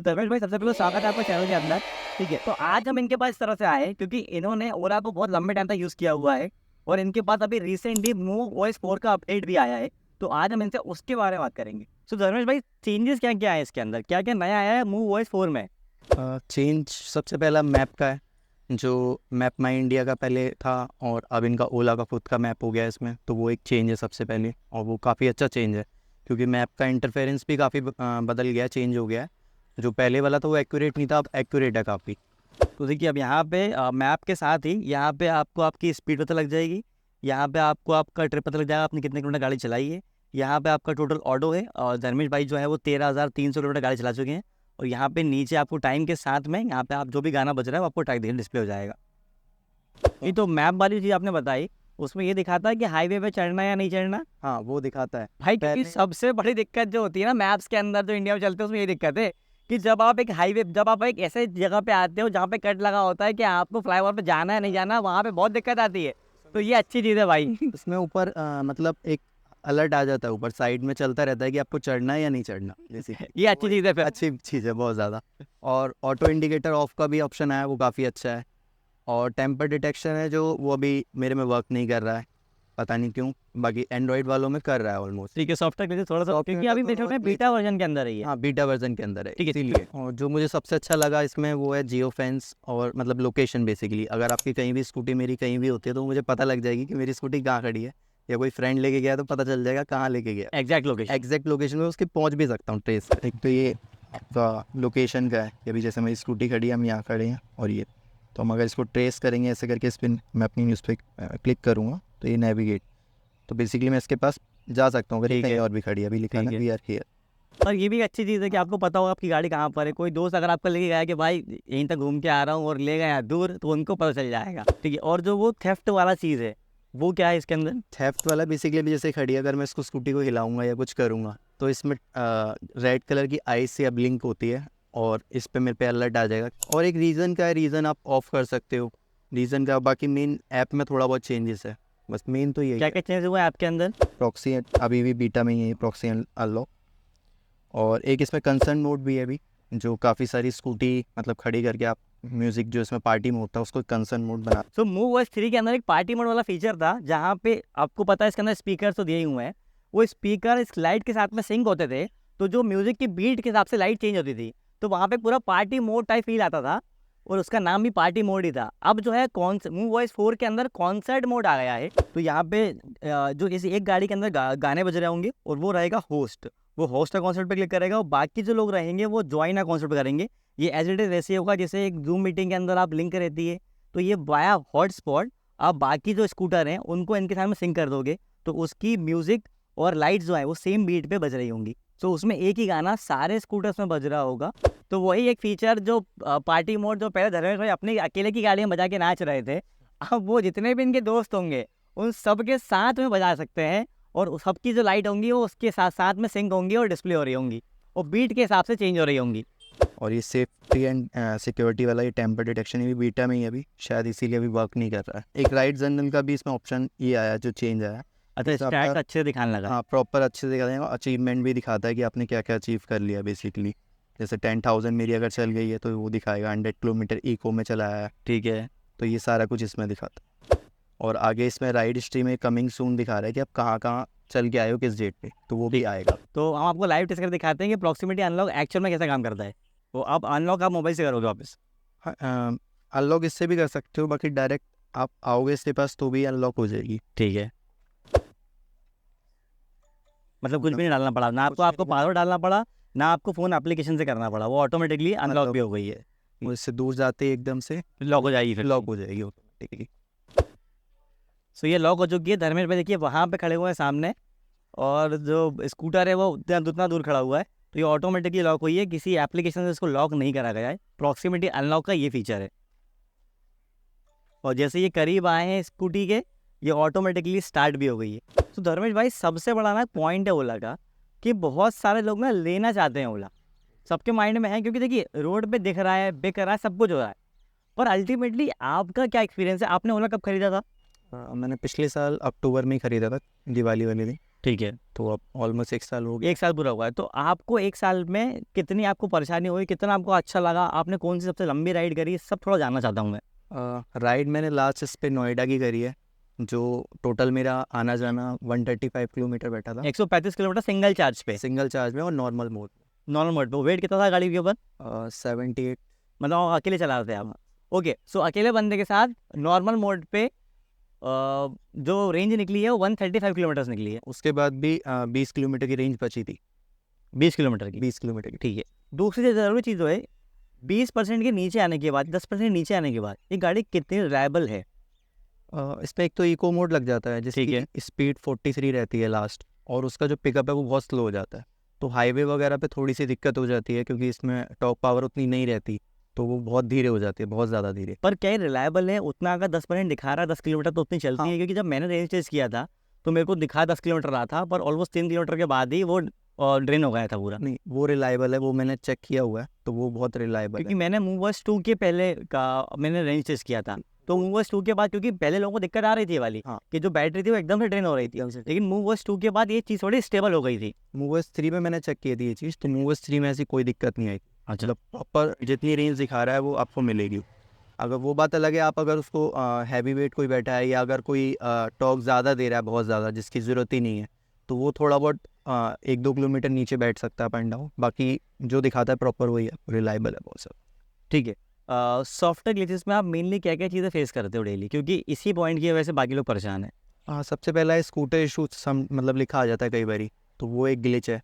धर्मेश भाई, सबसे पहले स्वागत है आपका चैनल के अंदर। ठीक है, तो आज हम इनके पास इस तरह से आए क्योंकि इन्होंने ओला को बहुत लंबे टाइम तक यूज़ किया हुआ है और इनके पास अभी रिसेंटली मूव OS 4 का अपडेट भी आया है। तो आज हम इनसे उसके बारे में बात करेंगे। तो धर्मेश भाई, चेंजेस क्या क्या है इसके अंदर, क्या क्या नया आया है मूव OS 4 में? चेंज सबसे पहला मैप का है। जो मैप माई इंडिया का पहले था और अब इनका ओला का खुद का मैप हो गया है इसमें, तो वो एक चेंज है सबसे पहले, और वो काफ़ी अच्छा चेंज है क्योंकि मैप का इंटरफेरेंस भी काफ़ी बदल गया, चेंज हो गया है। जो पहले वाला था वो एक्यूरेट नहीं था, अब एक्यूरेट है काफ़ी। तो देखिए, अब यहाँ पे मैप के साथ ही यहाँ पे आपको आपकी स्पीड पता लग जाएगी, यहाँ पे आपको आपका ट्रिप पता लग जाएगा, आपने कितने किलोमीटर गाड़ी चलाई है। यहाँ पे आपका टोटल ऑडो है और धर्मेश भाई जो है वो 13,300 किलोमीटर गाड़ी चला चुके हैं। और यहाँ पे नीचे आपको टाइम के साथ में यहाँ पे आप जो भी गाना बज रहा है वो आपको टाइम डिस्प्ले हो जाएगा। ये तो मैप वाली चीज़ आपने बताई, उसमें ये दिखाता है कि हाईवे पे चढ़ना या नहीं चढ़ना। हाँ, वो दिखाता है भाई, क्योंकि सबसे बड़ी दिक्कत जो होती है ना मैप्स के अंदर जो इंडिया में चलते हैं, उसमें ये दिक्कत है कि जब आप एक ऐसे जगह पे आते हो जहाँ पे कट लगा होता है कि आपको फ्लाईओवर पे जाना है नहीं जाना, वहाँ पे बहुत दिक्कत आती है। तो ये अच्छी चीज़ है भाई। इसमें ऊपर मतलब एक अलर्ट आ जाता है, ऊपर साइड में चलता रहता है कि आपको चढ़ना है या नहीं चढ़ना, जैसे ये अच्छी चीज़ है फिर। अच्छी चीज़ है बहुत ज़्यादा। और ऑटो इंडिकेटर ऑफ का भी ऑप्शन आया, वो काफ़ी अच्छा है। और टेम्पर डिटेक्शन है जो वो अभी मेरे में वर्क नहीं कर रहा है, पता नहीं क्यों। बाकी एंड्रॉइड वालों में कर रहा है ऑलमोस्ट। ठीक है, सॉफ्टवेयर के थोड़ा सा, क्योंकि अभी मेरे में बीटा वर्जन के अंदर ही है। हाँ, बीटा वर्जन के अंदर है, ठीक है। इसीलिए। और जो मुझे सबसे अच्छा लगा इसमें वो है जियो फेंस, और मतलब लोकेशन बेसिकली। अगर आपकी कहीं भी स्कूटी मेरी कहीं भी होती है तो मुझे पता लग जाएगी कि मेरी स्कूटी कहाँ खड़ी है, या कोई फ्रेंड लेके गया तो पता चल जाएगा कहाँ लेके गया। एग्जैक्ट लोकेशन में उसकी पहुँच भी सकता हूँ ट्रेस। एक तो ये आपका लोकेशन का है कि अभी जैसे मेरी स्कूटी खड़ी है, हम यहाँ खड़े हैं, और ये तो हम अगर इसको ट्रेस करेंगे ऐसे करके, इस पर मैं अपनी न्यूज़ पे क्लिक करूँगा तो ये नेविगेट, तो बेसिकली मैं इसके पास जा सकता हूँ अगर कहीं और भी खड़ी है। अभी लिखा है वी आर हियर। और ये भी अच्छी चीज़ है कि आपको पता होगा आपकी गाड़ी कहाँ पर है। कोई दोस्त अगर आपको लेके गया कि भाई यहीं तक घूम के आ रहा हूँ और ले गया दूर, तो उनको पता चल जाएगा। ठीक है, और जो वो थेफ्ट वाला चीज़ है वो क्या है इसके अंदर? थेफ्ट वाला बेसिकली अभी जैसे खड़ी है, अगर मैं इसको स्कूटी को हिलाऊंगा या कुछ करूँगा तो इसमें रेड कलर की आई से अब ब्लिंक होती है और इस पे मेरे पे अलर्ट आ जाएगा। और एक रीज़न का है, रीज़न आप ऑफ कर सकते हो रीज़न का। बाकी मेन ऐप में थोड़ा बहुत चेंजेस है, बस मेन तो ये क्या क्या चेंज हुआ है आपके अंदर? प्रॉक्सी अभी भी बीटा में ही है, प्रॉक्सी अनलॉक। और एक इसमें कंसर्न मोड भी है अभी, जो काफ़ी सारी स्कूटी मतलब खड़ी करके आप म्यूज़िक जो इसमें पार्टी मोड था उसको कंसर्न मोड बना। तो मूव OS 3 के अंदर एक पार्टी मोड वाला फीचर था जहाँ पे आपको पता है इसके अंदर स्पीकर तो दिए ही हुए हैं, वो स्पीकर इस लाइट के साथ में सिंक होते थे। तो जो म्यूजिक की बीट के हिसाब से लाइट चेंज होती थी, तो वहाँ पे पूरा पार्टी मोड टाइप फील आता था और उसका नाम भी पार्टी मोड ही था। अब जो है मूव OS 4 के अंदर कॉन्सर्ट मोड आ गया है। तो यहाँ पे जो इस एक गाड़ी के अंदर गाने बज रहे होंगे और वो रहेगा होस्ट, वो होस्ट का कॉन्सर्ट पे क्लिक करेगा और बाकी जो लोग रहेंगे वो ज्वाइन का कॉन्सर्ट पे करेंगे। ये एज इट इज वैसे होगा जैसे एक जूम मीटिंग के अंदर आप लिंक रहती है, तो ये वाया हॉटस्पॉट आप बाकी जो स्कूटर हैं उनको इनके साथ में सिंक कर दोगे, तो उसकी म्यूजिक और लाइट जो है वो सेम बीट पे बज रही होंगी। तो उसमें एक ही गाना सारे स्कूटर्स में बज रहा होगा। तो वही एक फीचर जो पार्टी मोड जो पहले धर्मेश भाई अपनी अकेले की गाड़ी में बजा के नाच रहे थे, अब वो जितने भी इनके दोस्त होंगे उन सब के साथ में बजा सकते हैं और सबकी जो लाइट होंगी वो उसके साथ साथ में सिंक होंगी और डिस्प्ले हो रही होंगी और बीट के हिसाब से चेंज हो रही होंगी। और ये सेफ्टी एंड सिक्योरिटी वाला ये टेम्पर डिटेक्शन ये भी बीटा में ही अभी शायद इसीलिए अभी वर्क नहीं कर रहा है। एक राइट जनरल का भी इसमें ऑप्शन ये आया जो चेंज आया। अच्छा, स्टैट अच्छे से दिखाने लगा। हाँ, प्रॉपर अच्छे से दिखा देगा। अचीवमेंट भी दिखाता है कि आपने क्या क्या अचीव कर लिया बेसिकली। जैसे 10,000 मेरी अगर चल गई है तो वो दिखाएगा, 100 किलोमीटर इको में चलाया है। ठीक है, तो ये सारा कुछ इसमें दिखाता है। और आगे इसमें राइड हिस्ट्री में कमिंग सून दिखा रहा है कि आप कहाँ कहाँ चल के आए हो किस डेट पे, तो वो भी आएगा। तो हम आपको लाइव टेस्ट कर दिखाते हैं कि प्रॉक्सिमिटी अनलॉक एक्चुअल में कैसा काम करता है। तो अब अनलॉक आप मोबाइल से करोगे वापस? हाँ, अनलॉक इससे भी कर सकते हो, बाकी डायरेक्ट आप आओगे इसके पास तो भी अनलॉक हो जाएगी। ठीक है, मतलब कुछ भी नहीं डालना पड़ा ना आपको पासवर्ड डालना पड़ा ना आपको फ़ोन एप्लीकेशन से करना पड़ा, वो ऑटोमेटिकली अनलॉक भी हो गई है। वो इससे दूर जाते ही एकदम से लॉक हो जाएगी, फिर लॉक हो जाएगी ऑटोमेटिकली। सो ये लॉक हो चुकी है। धर्मेश भाई देखिए वहाँ पे खड़े हुए हैं सामने और जो स्कूटर है वो उतना दूर खड़ा हुआ है, तो ये ऑटोमेटिकली लॉक हुई है, किसी एप्लीकेशन से इसको लॉक नहीं करा गया है। प्रॉक्सिमिटी अनलॉक का ये फीचर है। और जैसे ये करीब आए हैं स्कूटी के, ये ऑटोमेटिकली स्टार्ट भी हो गई है। तो धर्मेश भाई सबसे बड़ा ना पॉइंट है ओला का कि बहुत सारे लोग ना लेना चाहते हैं ओला, सबके माइंड में है, क्योंकि देखिए रोड पे दिख रहा है, बिक रहा है, सब कुछ हो रहा है। पर अल्टीमेटली आपका क्या एक्सपीरियंस है? आपने ओला कब खरीदा था? मैंने पिछले साल अक्टूबर में ही खरीदा था, दिवाली वाले दिन। ठीक है, तो अब ऑलमोस्ट 1 साल हो गया। 1 साल पूरा हुआ है। तो आपको 1 साल में कितनी आपको परेशानी हुई, कितना आपको अच्छा लगा, आपने कौन सी सबसे लंबी राइड करी, सब थोड़ा जानना चाहता हूँ मैं। राइड मैंने लास्ट इस पे नोएडा की करी है, जो टोटल मेरा आना जाना 135 किलोमीटर बैठा था 135 किलोमीटर सिंगल चार्ज पे, सिंगल चार्ज में और नॉर्मल मोड नॉर्मल मोड पे। वेट कितना था गाड़ी के ऊपर? 78। मतलब आप अकेले चला रहे थे आप? ओके, सो अकेले बंदे के साथ नॉर्मल मोड पे जो रेंज निकली है वो 135 किलोमीटर्स निकली है। उसके बाद भी 20 किलोमीटर की रेंज बची थी। 20 किलोमीटर की? 20 किलोमीटर की। ठीक है। दूसरी जो ज़रूरी चीज़ है, 20% के नीचे आने के बाद, 10% नीचे आने के बाद ये गाड़ी कितनी रिलायबल है? इसमें एक तो इको मोड लग जाता है ठीक है। जिसकी स्पीड 43 रहती है लास्ट, और उसका जो पिकअप है वो बहुत स्लो हो जाता है। तो हाईवे वगैरह पे थोड़ी सी दिक्कत हो जाती है, क्योंकि इसमें टॉप पावर उतनी नहीं रहती, तो वो बहुत धीरे हो जाती है, बहुत ज़्यादा धीरे। पर क्या रिलायबल है उतना? अगर 10% दिखा रहा है, 10 किलोमीटर तो उतनी चलती हाँ। है, क्योंकि जब मैंने रेंज टेस्ट किया था तो मेरे को दिखा 10 किलोमीटर रहा था, पर ऑलमोस्ट 3 किलोमीटर के बाद ही वो ड्रेन हो गया था पूरा। नहीं, वो रिलायबल है, वो मैंने चेक किया हुआ है, तो वो बहुत रिलायबल क्योंकि है। मैंने मूवर्स 2 के पहले का मैंने रेंज टेस्ट किया था, तो मूवर्स 2 के बाद, क्योंकि पहले लोगों को दिक्कत आ रही थी ये वाली, हाँ। कि जो बैटरी थी वो एकदम से ड्रेन हो रही थी, लेकिन मूवर्स 2 के बाद ये चीज़ थोड़ी स्टेबल हो गई थी। मूवर्स 3 में मैंने चेक की थी ये चीज़, तो मूवर्स 3 में ऐसी कोई दिक्कत नहीं आई। अच्छा। मतलब प्रॉपर जितनी रेंज दिखा रहा है वो आपको मिलेगी। अगर वो बात अलग है, आप अगर उसको हैवी वेट कोई बैठा है, या अगर कोई टॉर्क ज़्यादा दे रहा है, बहुत ज़्यादा, जिसकी ज़रूरत ही नहीं है, तो वो थोड़ा बहुत 1-2 किलोमीटर नीचे बैठ सकता है अप एंड डाउन। बाकी जो दिखाता है प्रॉपर वही है, रिलायबल है बहुत सारा। ठीक है। सॉफ्टवेयर ग्लिचेस में आप मेनली क्या क्या चीज़ें फेस करते हो डेली, क्योंकि इसी पॉइंट की वजह से बाकी लोग परेशान हैं? हाँ, सबसे पहला है स्कूटर इशू, मतलब लिखा आ जाता है कई बारी, तो वो एक ग्लिच है।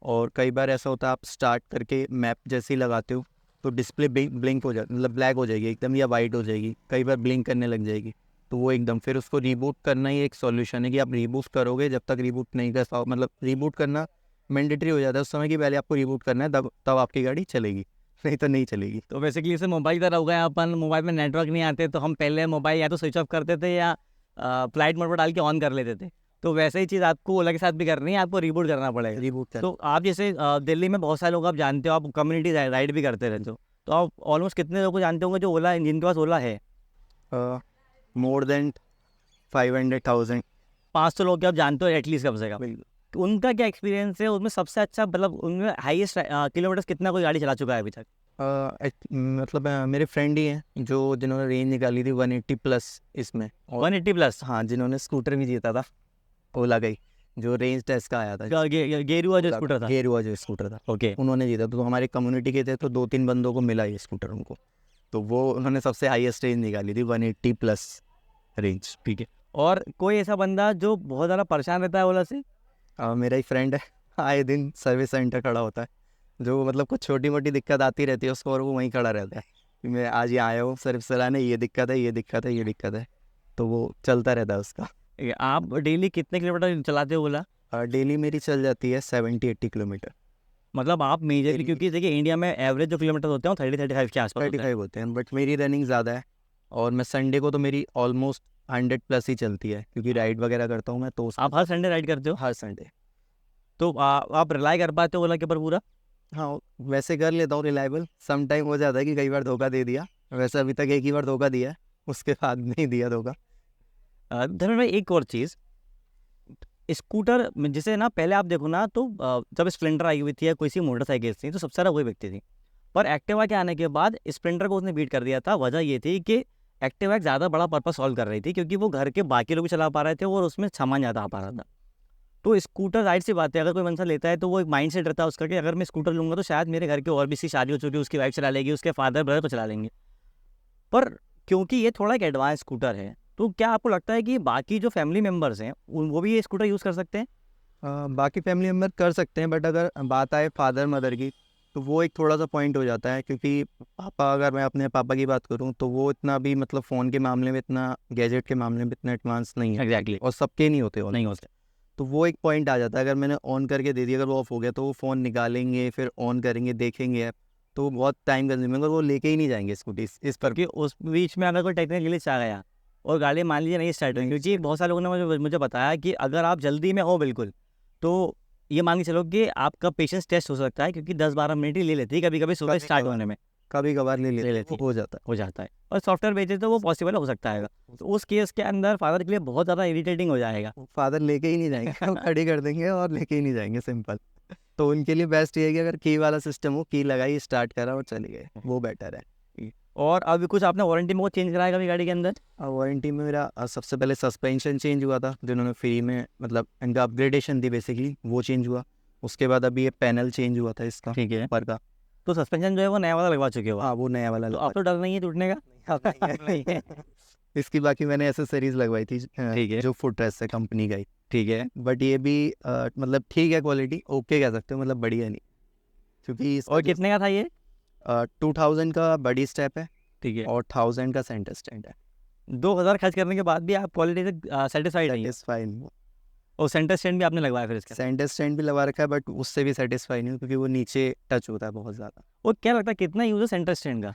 और कई बार ऐसा होता है, आप स्टार्ट करके मैप जैसे ही लगाते हो तो डिस्प्ले ब्लिंक हो जाती, मतलब ब्लैक हो जाएगी एकदम, या वाइट हो जाएगी, कई बार ब्लिंक करने लग जाएगी, तो वो एकदम फिर उसको रीबूट करना ही एक सॉल्यूशन है, कि आप रीबूट करोगे। जब तक रीबूट नहीं कर पाओ, मतलब रीबूट करना मैंडेटरी हो जाता है उस समय, कि पहले आपको रीबूट करना है, तब आपकी गाड़ी चलेगी, नहीं तो नहीं चलेगी। तो बेसिकली इसे मोबाइल की तरह हो गया, अपन मोबाइल में नेटवर्क नहीं आते तो हम पहले मोबाइल या तो स्विच ऑफ करते थे या फ्लाइट मोड पर डाल के ऑन कर लेते थे। तो वैसे ही चीज़ आपको ओला के साथ भी करनी है, आपको रीबूट करना पड़ेगा। रीबूट कर तो आप जैसे दिल्ली में बहुत सारे लोग आप जानते हो, आप कम्युनिटी राइड भी करते रहते हो, तो आप ऑलमोस्ट कितने लोग को जानते होंगे जो ओला, जिनके पास ओला है? More than 500,000। 500 लोग के आप जानते हो एटलीस्ट कम से कम। बिल्कुल। तो उनका क्या एक्सपीरियंस है उसमें? सबसे अच्छा मतलब उनमें हाईएस्ट किलोमीटर कितना कोई गाड़ी चला चुका है अभी तक? मतलब मेरे फ्रेंड ही हैं जिन्होंने रेंज निकाली थी 180 प्लस इसमें, और 180 प्लस? हाँ, जिन्होंने स्कूटर भी जीता था, ओला का ही, जो रेंज टेस्ट का आया था, गेरुआ जो स्कूटर था? गेरुआ जो स्कूटर था, ओके। उन्होंने जीता। तो हमारे कम्युनिटी के थे, तो 2-3 बंदों को मिला ये स्कूटर उनको, तो वो उन्होंने सबसे हाईएस्ट रेंज निकाली थी 180 प्लस रेंज। ठीक है। और कोई ऐसा बंदा जो बहुत ज़्यादा परेशान रहता है ओला से? मेरा ही फ्रेंड है, आए दिन सर्विस सेंटर खड़ा होता है, जो मतलब कुछ छोटी मोटी दिक्कत आती रहती है उसको, और वो वहीं खड़ा रहता है कि मैं आज यहाँ आया हूँ सर्विस चलाने, ये दिक्कत है, ये दिक्कत है, ये दिक्कत है, तो वो चलता रहता है उसका। ठीक है। आप डेली कितने किलोमीटर चलाते हो ओला? डेली मेरी चल जाती है 70-80 किलोमीटर। मतलब आप मेजरली, Daily। क्योंकि देखिए इंडिया में एवरेज जो किलोमीटर होते हैं वो 30-35 के आसपास होते हैं। 35 होते हैं, बट मेरी रनिंग ज़्यादा है, और मैं संडे को तो मेरी ऑलमोस्ट 100 प्लस ही चलती है, क्योंकि राइड वगैरह करता हूँ मैं, तो आप हर संडे राइड करते हो? हर संडे। तो आप रिलाई कर पाते हो ओला के ऊपर पूरा? हाँ, वैसे कर लेता हूँ रिलायबल। सम टाइम हो जाता है कि कई बार धोखा दे दिया, वैसे अभी तक एक ही बार धोखा दिया है, उसके बाद नहीं दिया धोखा। धर्मेंद्र भाई, एक और चीज़, स्कूटर में जैसे ना पहले आप देखो ना, तो जब स्प्लेंडर आई हुई थी या कोई सी मोटरसाइकिल थी तो सबसे ज़्यादा वही व्यक्ति थी, पर एक्टिवा के आने के बाद स्प्लेंडर को उसने बीट कर दिया था। वजह ये थी कि एक्टिवा एक ज़्यादा बड़ा पर्पस सॉल्व कर रही थी, क्योंकि वो घर के बाकी लोग भी चला पा रहे थे और उसमें सामान ज़्यादा आ पा रहा था। तो स्कूटर जाहिर सी बात है, अगर कोई बंदा लेता है तो वो एक माइंड सेट रहता है उसका कि अगर मैं स्कूटर लूँगा तो शायद मेरे घर के और भी सी शादी हो चुकी है, उसकी वाइफ चला लेगी, उसके फादर ब्रदर तो चला लेंगे। पर क्योंकि ये थोड़ा एक एडवांस स्कूटर है, तो क्या आपको लगता है कि बाकी जो फैमिली मेम्बर्स हैं वो भी ये स्कूटर यूज़ कर सकते हैं? बाकी फैमिली मेम्बर कर सकते हैं, बट अगर बात आए फादर मदर की, तो वो एक थोड़ा सा पॉइंट हो जाता है, क्योंकि पापा, अगर मैं अपने पापा की बात करूं, तो वो इतना भी मतलब फ़ोन के मामले में, इतना गैजेट के मामले में इतना एडवांस नहीं है। एग्जैक्टली। और सबके नहीं होते, नहीं हो सकता। तो वो एक पॉइंट आ जाता है। अगर मैंने ऑन करके दे दिया, अगर वो ऑफ हो गया, तो वो फ़ोन निकालेंगे, फिर ऑन करेंगे, देखेंगे ऐप, तो बहुत टाइम कंज्यूमिंग, और वो लेके ही नहीं जाएंगे स्कूटी इस पर। क्योंकि उस बीच में अगर कोई टेक्निकल ग्लिच आ गया और गाड़ी मान लीजिए नहीं स्टार्ट हुई, क्योंकि बहुत सारे लोगों ने मुझे बताया कि अगर आप जल्दी में हो बिल्कुल, तो ये मान के चलो कि आपका पेशेंस टेस्ट हो सकता है, क्योंकि 10-12 मिनट ही ले लेती है कभी कभी सुबह कभी स्टार्ट कभार। होने में। कभी कभार ले ले लेते लेती हो जाता हो जाता है। और सॉफ्टवेयर बेचे तो वो पॉसिबल हो सकता है। तो उस केस के अंदर फादर के लिए बहुत ज़्यादा इरिटेटिंग हो जाएगा। है। फादर लेके ही नहीं जाएंगे, हम खड़ी कर देंगे और लेके ही नहीं जाएंगे, सिंपल। तो उनके लिए बेस्ट ये है कि अगर की वाला सिस्टम हो, की लगाई, स्टार्ट करा और चले गए, वो बेटर है। और अभी कुछ आपने वारंटी में वो चेंज कराया कभी गाड़ी के अंदर? वारंटी में मेरा सबसे पहले सस्पेंशन चेंज हुआ था, जिन्होंने फ्री में मतलब इनका अपग्रेडेशन थी बेसिकली, वो चेंज हुआ। उसके बाद अभी ये पैनल चेंज हुआ था इसका, ठीक है। ऊपर का। तो सस्पेंशन जो है वो नया वाला लगवा चुके हो आप? हाँ, वो नया वाला तो लगा। अब तो डर नहीं है टूटने का? अब नहीं है। इसकी बाकी मैंने एसेसरीज लगवाई थी, ठीक है। जो फुट रेस्ट है कंपनी का ही। ठीक है। बट ये भी मतलब ठीक है, क्वालिटी ओके कह सकते हो, मतलब बढ़िया नहीं, क्योंकि इसका और कितने का था ये? 2000 का बड़ी स्टेप है ठीक है। और 1000 का सेंटर स्टैंड है। 2000 खर्च करने के बाद भी आप क्वालिटी से सेटिस्फाइड नहीं है? सेटिस्फाई नहीं हूँ। और सेंटर स्टैंड भी आपने लगवाया फिर इसका? सेंटर स्टैंड भी लगा रखा है, बट उससे भी सेटिस्फाई नहीं हूँ, क्योंकि वो नीचे टच होता है बहुत ज़्यादा। वो क्या लगता है कितना यूज़ है सेंटर स्टैंड का?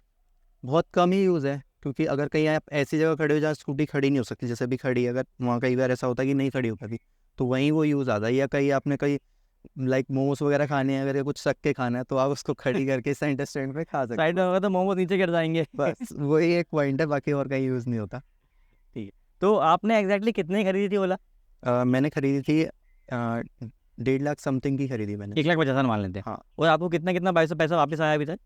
बहुत कम ही यूज़ है, क्योंकि अगर कहीं आप ऐसी जगह खड़े हो जहाँ स्कूटी खड़ी नहीं हो सकती, जैसे भी खड़ी है, अगर वहाँ कई बार ऐसा होता है कि नहीं खड़ी हो पाती, तो वहीं वो यूज़ आता है। या कहीं आपने कहीं लाइक मोमोस वगैरह खाने हैं, अगर कुछ सक के खाना है, तो आप उसको खड़ी करके सेंटर स्टैंड पे खा सकते साइड में होगा तो मोमो नीचे गिर जाएंगे। हो। बस वही एक पॉइंट है, बाकी और कहीं यूज़ नहीं होता। तो आपने एग्जैक्टली कितने की खरीदी थी ओला? मैंने खरीदी थी 1.5 लाख समथिंग की खरीदी मैंने। 1,50,000 मान लेते हैं। हाँ। और आपको कितना कितना पैसा वापस आया अभी तक?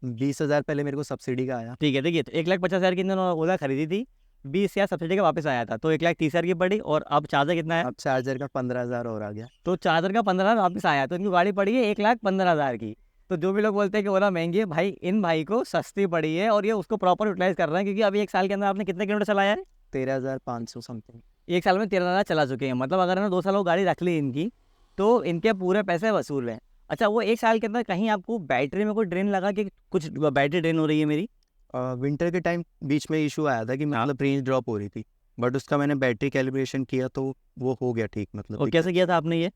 20,000 पहले मेरे को सब्सिडी का आया। ठीक है, देखिए तो 1,50,000 की इन्होंने ओला खरीदी थी, 20,000 सब्सिडी का वापस आया था, तो 1,30,000 की पड़ी। और अब चार्जर कितना है? अब चार्जर का 15,000 और आ गया। तो चार्जर का 15,000 वापस आया, तो इनकी गाड़ी पड़ी है 1,15,000 की। तो जो भी लोग बोलते हैं कि ओला महंगी है, भाई इन भाई को सस्ती पड़ी है और ये उसको प्रॉपर यूटिलाइज कर रहे हैं। क्योंकि अभी 1 साल के अंदर आपने कितने किलोमीटर चलाया है? 13,500 समथिंग। 1 साल में 13,000 चला चुके हैं। मतलब अगर इन्होंने 2 साल वो गाड़ी रख ली इनकी, तो इनके पूरे पैसे वसूल हैं। अच्छा, वो 1 साल के अंदर कहीं आपको बैटरी में कोई ड्रेन लगा कि कुछ बैटरी ड्रेन हो रही है मेरी? विंटर के टाइम बीच में इशू आया था कि मतलब रेंज ड्रॉप हो रही थी, बट उसका मैंने बैटरी कैलिब्रेशन किया तो वो हो गया ठीक, मतलब और कैसे किया था आपने ये?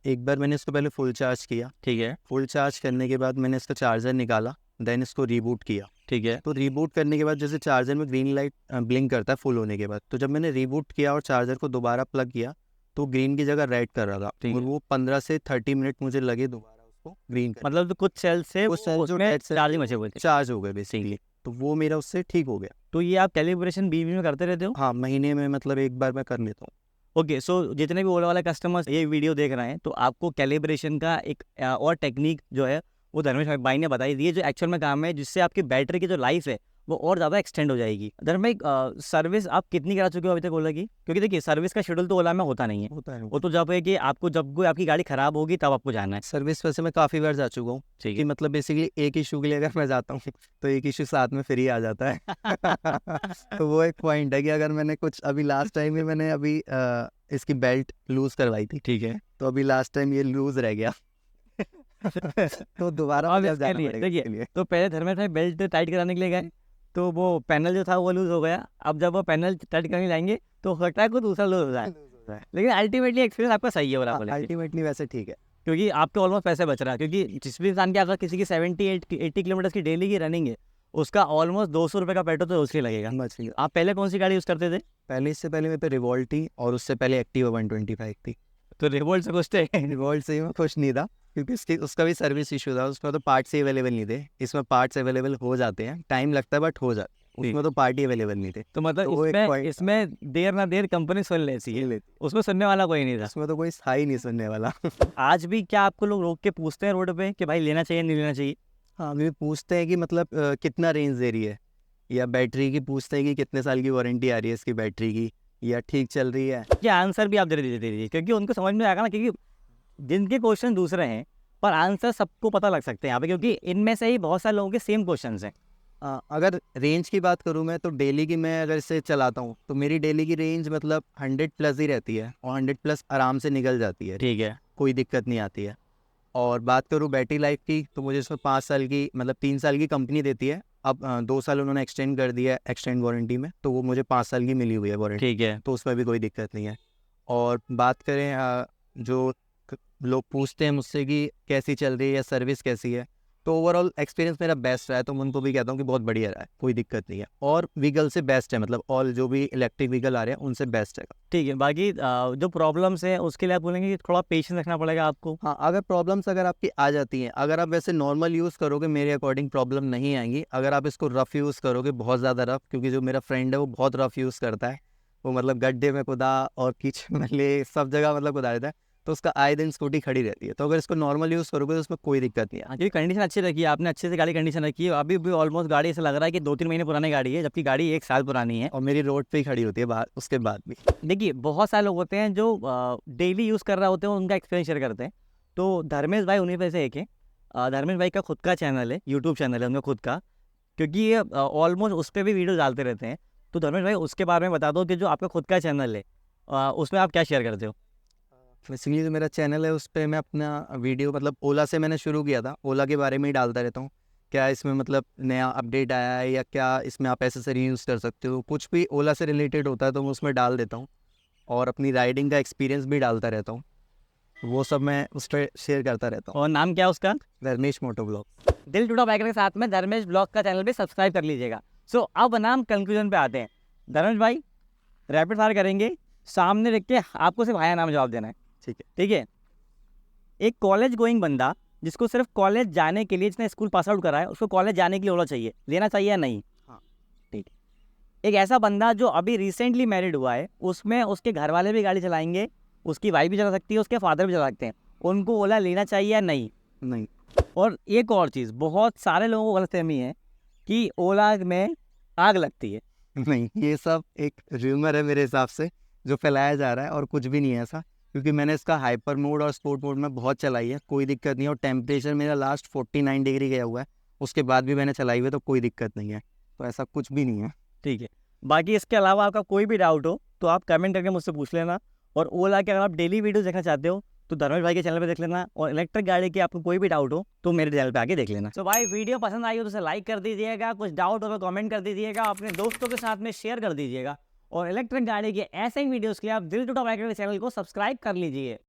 एक बार मैंने इसको पहले फुल चार्ज किया। ठीक है। फुल चार्ज करने के बाद मैंने इसका चार्जर निकाला, देन इसको रीबूट किया। ठीक है। तो रीबूट करने के बाद जैसे चार्जर में ग्रीन लाइट ब्लिंक करता है फुल होने के बाद, तो जब मैंने रीबूट किया और चार्जर को दोबारा प्लग किया, तो ग्रीन की जगह रेड कर रहा था। ठीक और है। वो 15 से 30 मिनट मुझे लगे दोबारा उसको ग्रीन कर, मतलब तो कुछ सेल से कुछ सेल जो उसमें डेड सेल चार्जिंग बचे हुए थे। चार्ज हो गए बेसिकली, तो वो मेरा उससे ठीक हो गया। तो ये आप कैलिब्रेशन बीच में करते रहते हो? हाँ, महीने में मतलब एक बार मैं कर लेता हूँ। ओके, सो जितने भी ओला वाले कस्टमर्स ये वीडियो देख रहे हैं, तो आपको कैलिब्रेशन का एक और टेक्निक जो है वो धर्मेश भाई ने बताई दी है, जो एक्चुअल में काम है, जिससे आपकी बैटरी की जो लाइफ है वो और ज़्यादा एक्सटेंड हो जाएगी। धर्मेश भाई, सर्विस आप कितनी करा चुके हो अभी तक ओला की? क्योंकि देखिए सर्विस का शेड्यूल तो ओला में होता नहीं है। होता है वो तो जब है कि आपको जब कोई आपकी गाड़ी खराब होगी तब आपको जाना है। सर्विस। वैसे मैं काफ़ी बार जा चुका हूँ, ठीक कि है। मतलब बेसिकली एक इशू के लिए अगर मैं जाता हूँ तो एक इशू साथ में फ्री आ जाता है। तो वो एक पॉइंट है कि अगर मैंने कुछ अभी लास्ट टाइम में मैंने अभी इसकी बेल्ट लूज करवाई थी, ठीक है। तो अभी लास्ट टाइम ये लूज रह गया। तो दोबारा अब मुझे इसके जाना लिए पड़ेगा इसके देखिए, लिए। तो पहले धर्मेश भाई बेल्ट टाइट कराने के लिए गए, तो वो पैनल जो था वो लूज हो गया। अब जब वो पैनल टाइट करने जाएंगे तो हो सकता है कोई दूसरा लूज हो जाए। लेकिन अल्टीमेटली एक्सपीरियंस आपका सही है ओला को लेके, अल्टीमेटली वैसे ठीक है। क्योंकि आपके ऑलमोस्ट पैसे बच रहा है। क्योंकि जिस भी इंसान की अगर किसी की 70-80 किलोमीटर की डेली की रनिंग है, उसका ऑलमोस्ट 200 रुपये का पेट्रोल तो उसके लगेगा। समझ गया। आप पहले कौन सी गाड़ी यूज़ करते थे? पहले इससे पहले मेरे पे रिवॉल्ट थी, और उससे पहले एक्टिवा 125 थी। तो रिवोल्ट से कुछ थे? रिवॉल्ट से ही मैं खुश नहीं था, क्योंकि उसका भी सर्विस इशू था। उसमें तो पार्ट्स ही अवेलेबल नहीं थे। इसमें पार्ट्स अवेलेबल हो जाते हैं, टाइम लगता है बट हो जाते हैं। उसमें तो पार्ट ही अवेलेबल नहीं थे। तो मतलब तो वो एक point इसमें देर ना देर कंपनी सुन लेती है, उसमें सुनने वाला कोई नहीं था। उसमें तो कोई था ही नहीं सुनने वाला। आज भी क्या आपको लोग रोक के पूछते हैं रोड पे कि भाई लेना चाहिए नहीं लेना चाहिए? हाँ, अभी पूछते हैं कि मतलब कितना रेंज दे रही है, या बैटरी की पूछते हैं कि कितने साल की वारंटी आ रही है इसकी बैटरी की, या ठीक चल रही है। ये आंसर भी आप दे दीजिए, क्योंकि उनको समझ में आएगा ना। क्योंकि जिनके क्वेश्चन दूसरे हैं पर आंसर सबको पता लग सकते हैं यहाँ पे, क्योंकि इनमें से ही बहुत सारे लोगों के सेम क्वेश्चन हैं। अगर रेंज की बात करूँ मैं, तो डेली की मैं अगर इसे चलाता हूँ तो मेरी डेली की रेंज मतलब 100 प्लस ही रहती है, और 100 प्लस आराम से निकल जाती है, ठीक है। कोई दिक्कत नहीं आती है। और बात करूँ बैटरी लाइफ की, तो मुझे इसमें 5 साल की मतलब 3 साल की कंपनी देती है। अब 2 साल उन्होंने एक्सटेंड कर दिया है एक्सटेंड वारंटी में, तो वो मुझे 5 साल की मिली हुई है वारंटी, ठीक है। तो उसमें भी कोई दिक्कत नहीं है। और बात करें जो लोग पूछते हैं मुझसे कि कैसी चल रही है या सर्विस कैसी है, तो ओवरऑल एक्सपीरियंस मेरा बेस्ट रहा है, तो मैं उनको भी कहता हूँ कि बहुत बढ़िया रहा है, कोई दिक्कत नहीं है। और व्हीकल से बेस्ट है, मतलब ऑल जो भी इलेक्ट्रिक व्हीकल आ रहे हैं उनसे बेस्ट है। ठीक है, बाकी जो प्रॉब्लम्स हैं उसके लिए आप बोलेंगे कि थोड़ा पेशेंस रखना पड़ेगा आपको। हाँ, अगर प्रॉब्लम्स अगर आपकी आ जाती हैं, अगर आप वैसे नॉर्मल यूज़ करोगे मेरे अकॉर्डिंग प्रॉब्लम नहीं आएंगी। अगर आप इसको रफ़ यूज़ करोगे, बहुत ज़्यादा रफ़, क्योंकि जो मेरा फ्रेंड है वो बहुत रफ़ यूज़ करता है, वो मतलब गड्ढे में कुदा और कीचड़ में ले सब जगह मतलब कुदा देता है, तो उसका आए दिन स्कूटी खड़ी रहती है। तो अगर इसको नॉर्मल यूज़ करोगे तो उसमें कोई दिक्कत नहीं है। हाँ, क्योंकि कंडीशन अच्छी रखी है आपने, अच्छे से गाड़ी कंडीशन रखी है। अभी भी ऑलमोस्ट गाड़ी ऐसा लग रहा है कि 2-3 महीने पुरानी गाड़ी है, जबकि गाड़ी 1 साल पुरानी है। और मेरी रोड पे ही खड़ी होती है बाहर, उसके बाद भी। देखिए, बहुत सारे लोग होते हैं जो डेली यूज़ कर रहे होते हैं, उनका एक्सपीरियंस शेयर करते हैं। तो धर्मेश भाई उन्हीं में से एक है। धर्मेश भाई का खुद का चैनल है, यूट्यूब चैनल है उनका खुद का, क्योंकि ये ऑलमोस्ट उस पे भी वीडियो डालते रहते हैं। तो धर्मेश भाई उसके बारे में बता दो कि जो आपका खुद का चैनल है उसमें आप क्या शेयर करते हो? बेसिकली जो मेरा चैनल है उस पे मैं अपना वीडियो मतलब ओला से मैंने शुरू किया था, ओला के बारे में ही डालता रहता हूँ। क्या इसमें मतलब नया अपडेट आया है, या क्या इसमें आप एसेसरी यूज़ कर सकते हो, कुछ भी ओला से रिलेटेड होता है तो मैं उसमें डाल देता हूँ। और अपनी राइडिंग का एक्सपीरियंस भी डालता रहता हूँ, वो सब मैं उस पर शेयर करता रहता हूँ। और नाम क्या है उसका? धर्मेश मोटो ब्लॉग। दिल टूटा बाइकर के साथ में धर्मेश ब्लॉग का चैनल भी सब्सक्राइब कर लीजिएगा। सो अब नाम कंक्लूजन पे आते हैं। धर्मेश भाई, रैपिड फायर करेंगे, सामने देख के आपको सिर्फ हाया नाम जवाब देना है। ठीक है। ठीक है? एक कॉलेज गोइंग बंदा जिसको सिर्फ कॉलेज जाने के लिए, जिसने स्कूल पास आउट करा है, उसको कॉलेज जाने के लिए ओला चाहिए, लेना चाहिए या नहीं? हाँ। ठीक है। एक ऐसा बंदा जो अभी रिसेंटली मैरिड हुआ है, उसमें उसके घर वाले भी गाड़ी चलाएंगे, उसकी वाइफ भी चला सकती है, उसके फादर भी चला सकते हैं, उनको ओला लेना चाहिए या नहीं? नहीं। और एक और चीज़, बहुत सारे लोगों को गलतफहमी है कि ओला में आग लगती है। नहीं, ये सब एक र्यूमर है मेरे हिसाब से, जो फैलाया जा रहा है, और कुछ भी नहीं है ऐसा। क्योंकि मैंने इसका हाइपर मोड और स्पोर्ट मोड में बहुत चलाई है, कोई दिक्कत नहीं है। और टेम्परेचर मेरा लास्ट 49 डिग्री गया हुआ है, उसके बाद भी मैंने चलाई हुई है, तो कोई दिक्कत नहीं है। तो ऐसा कुछ भी नहीं है। ठीक है। बाकी इसके अलावा आपका कोई भी डाउट हो तो आप कमेंट करके मुझसे पूछ लेना। और ओला के अगर आप डेली वीडियो देखना चाहते हो तो धर्मेश भाई के चैनल पे देख लेना। और इलेक्ट्रिक गाड़ी की आपको कोई भी डाउट हो तो मेरे चैनल पे आके देख लेना। तो भाई, वीडियो पसंद आई हो तो उसे लाइक कर दीजिएगा, कुछ डाउट हो तो कमेंट कर दीजिएगा, अपने दोस्तों के साथ में शेयर कर दीजिएगा। और इलेक्ट्रिक गाड़ी के ऐसे ही वीडियोज़ के लिए आप दिल टूटा बाइकर के चैनल को सब्सक्राइब कर लीजिए।